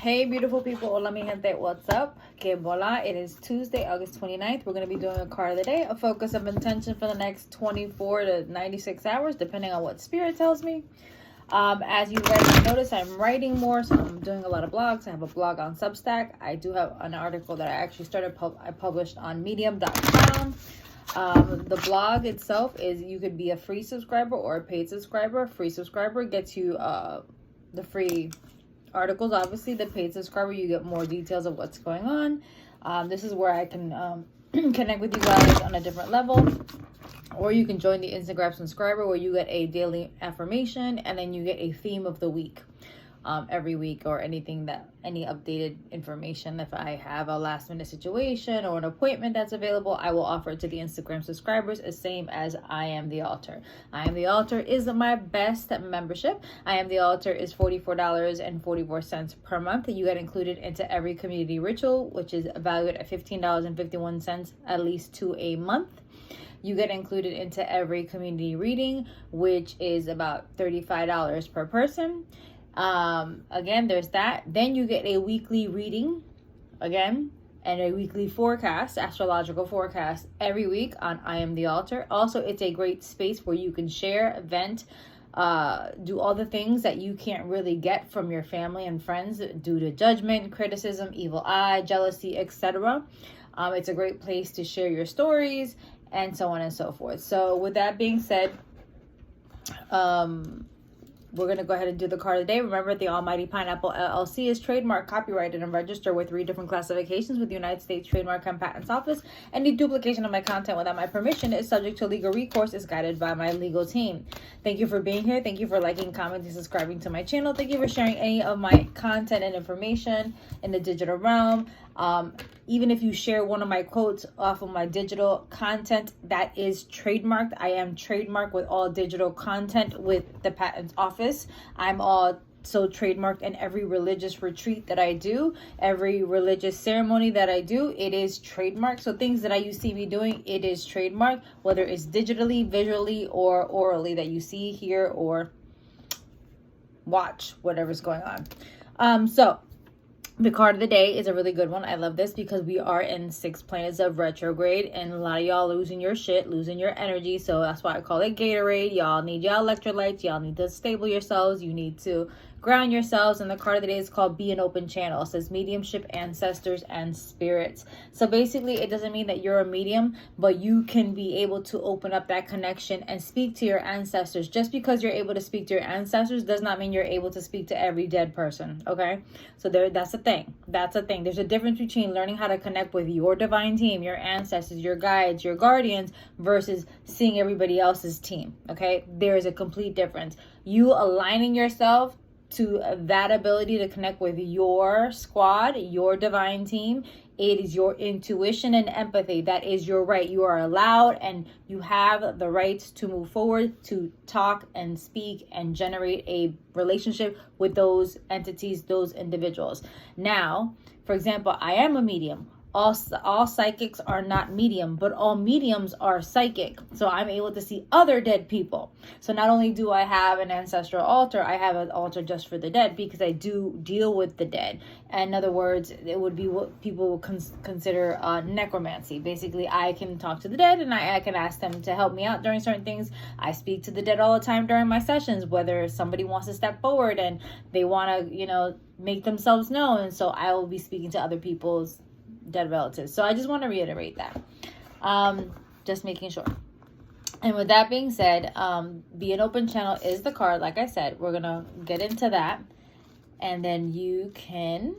Hey beautiful people, hola mi gente, what's up? Que bola, it is Tuesday, August 29th. We're going to be doing a card of the day, a focus of intention for the next 24 to 96 hours, depending on what spirit tells me. As you guys notice, I'm writing more, so I'm doing a lot of blogs. I have a blog on Substack. I do have an article that I actually I published on medium.com. The blog itself is, you could be a free subscriber or a paid subscriber. Free subscriber gets you the free articles. Obviously, the paid subscriber, you get more details of what's going on. This is where I can connect with you guys on a different level. Or you can join the Instagram subscriber, where you get a daily affirmation and then you get a theme of the week every week, or any updated information. If I have a last minute situation or an appointment that's available, I will offer it to the Instagram subscribers, the same as I Am the Altar. I Am the Altar is my best membership. I Am the Altar is $44.44 per month. You get included into every community ritual, which is valued at $15.51 at least to a month. You get included into every community reading, which is about $35 per person. Again, there's that. Then you get a weekly reading again, and a weekly forecast, astrological forecast, every week on I Am the Altar. Also, it's a great space where you can share, vent, do all the things that you can't really get from your family and friends due to judgment, criticism, evil eye, jealousy, etc. It's a great place to share your stories and so on and so forth. So with that being said, we're going to go ahead and do the card of the day. Remember, the Almighty Pineapple LLC is trademark, copyrighted, and registered with 3 different classifications with the United States Trademark and Patents Office. Any duplication of my content without my permission is subject to legal recourse, is guided by my legal team. Thank you for being here. Thank you for liking, commenting, subscribing to my channel. Thank you for sharing any of my content and information in the digital realm. Even if you share one of my quotes off of my digital content, that is trademarked. I am trademarked with all digital content with the Patents Office. I'm also trademarked in every religious retreat that I do, every religious ceremony that I do, it is trademarked. So things that you see me doing, it is trademarked, whether it's digitally, visually, or orally that you see, hear, or watch, whatever's going on. So the card of the day is a really good one. I love this because we are in 6 planets of retrograde, and a lot of y'all losing your shit, losing your energy. So that's why I call it Gatorade. Y'all need y'all electrolytes. Y'all need to stable yourselves. You need to ground yourselves. And the card of the day is called Be an Open Channel. It says mediumship, ancestors, and spirits. So basically, it doesn't mean that you're a medium, but you can be able to open up that connection and speak to your ancestors. Just because you're able to speak to your ancestors does not mean you're able to speak to every dead person. Okay, so that's a thing. That's a thing. There's a difference between learning how to connect with your divine team, your ancestors, your guides, your guardians, versus seeing everybody else's team. Okay, there is a complete difference. You aligning yourself to that ability to connect with your squad, your divine team, it is your intuition and empathy. That is your right. You are allowed and you have the rights to move forward, to talk and speak and generate a relationship with those entities, those individuals. Now, for example, I am a medium. All psychics are not medium, but all mediums are psychic. So I'm able to see other dead people. So not only do I have an ancestral altar, I have an altar just for the dead, because I do deal with the dead. In other words, it would be what people would consider necromancy. Basically, I can talk to the dead and I can ask them to help me out during certain things. I speak to the dead all the time during my sessions, whether somebody wants to step forward and they want to, make themselves known. And so I will be speaking to other people's dead relatives. So I just want to reiterate that. Just making sure. And with that being said, Be an Open Channel is the card. Like I said, we're going to get into that. And then you can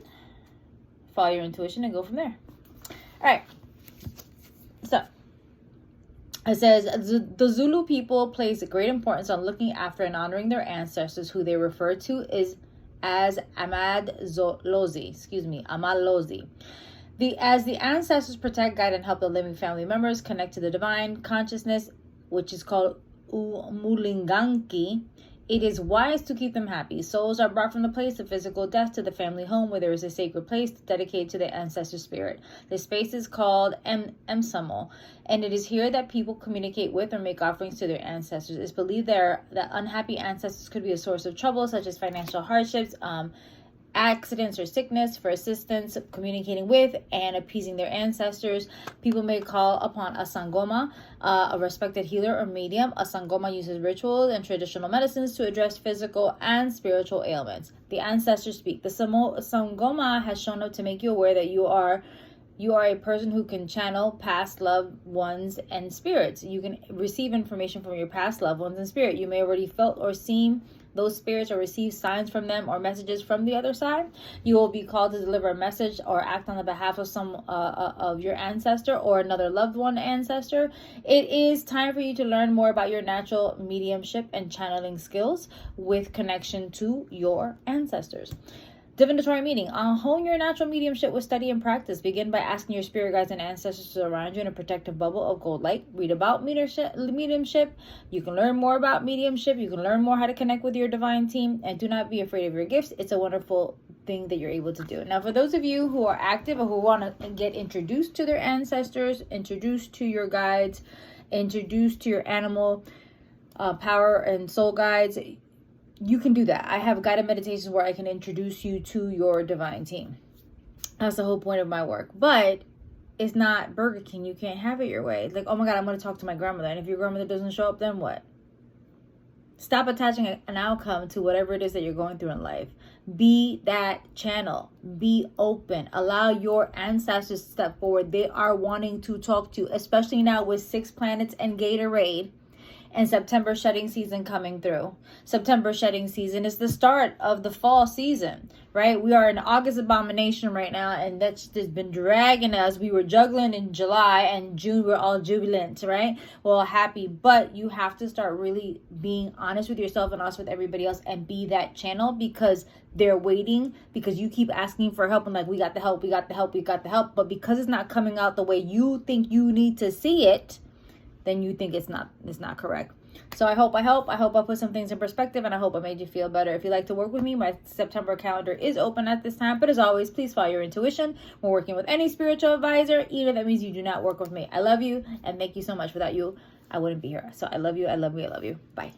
follow your intuition and go from there. All right. So it says, the Zulu people place great importance on looking after and honoring their ancestors, who they refer to as Amadlozi. As the ancestors protect, guide, and help the living family members connect to the divine consciousness, which is called Umulinganki, it is wise to keep them happy. Souls are brought from the place of physical death to the family home, where there is a sacred place dedicated to the ancestor spirit. This space is called Emsamo, and it is here that people communicate with or make offerings to their ancestors. It's believed that unhappy ancestors could be a source of trouble, such as financial hardships, accidents or sickness, for assistance communicating with and appeasing their ancestors. People may call upon a sangoma, a respected healer or medium. A sangoma uses rituals and traditional medicines to address physical and spiritual ailments. The ancestors speak. The sangoma has shown up to make you aware that you are a person who can channel past loved ones and spirits. You can receive information from your past loved ones and spirit. You may already felt or seen those spirits or receive signs from them or messages from the other side. You will be called to deliver a message or act on the behalf of some of your ancestor or another loved one ancestor. It is time for you to learn more about your natural mediumship and channeling skills with connection to your ancestors. Divinatory meaning. Hone your natural mediumship with study and practice. Begin by asking your spirit guides and ancestors to surround you in a protective bubble of gold light. Read about mediumship. You can learn more about mediumship. You can learn more how to connect with your divine team. And do not be afraid of your gifts. It's a wonderful thing that you're able to do. Now, for those of you who are active or who want to get introduced to their ancestors, introduced to your guides, introduced to your animal power and soul guides, you can do that. I have guided meditations where I can introduce you to your divine team. That's the whole point of my work. But it's not Burger King. You can't have it your way. It's like, oh my God, I'm going to talk to my grandmother. And if your grandmother doesn't show up, then what? Stop attaching an outcome to whatever it is that you're going through in life. Be that channel. Be open. Allow your ancestors to step forward. They are wanting to talk to you, especially now with 6 planets and Gatorade. And September shedding season coming through. September shedding season is the start of the fall season, right? We are in August abomination right now, and that's just been dragging us. We were juggling in July, and June we're all jubilant, right? We're all happy, but you have to start really being honest with yourself and honest with everybody else and be that channel, because they're waiting, because you keep asking for help and like, we got the help, we got the help, we got the help. But because it's not coming out the way you think you need to see it, then you think it's not correct. So I hope I put some things in perspective, and I hope I made you feel better. If you'd like to work with me, my September calendar is open at this time. But as always, please follow your intuition. We're working with any spiritual advisor, either that means you do not work with me. I love you, and thank you so much. Without you, I wouldn't be here. So I love you. I love you. I love you. Bye.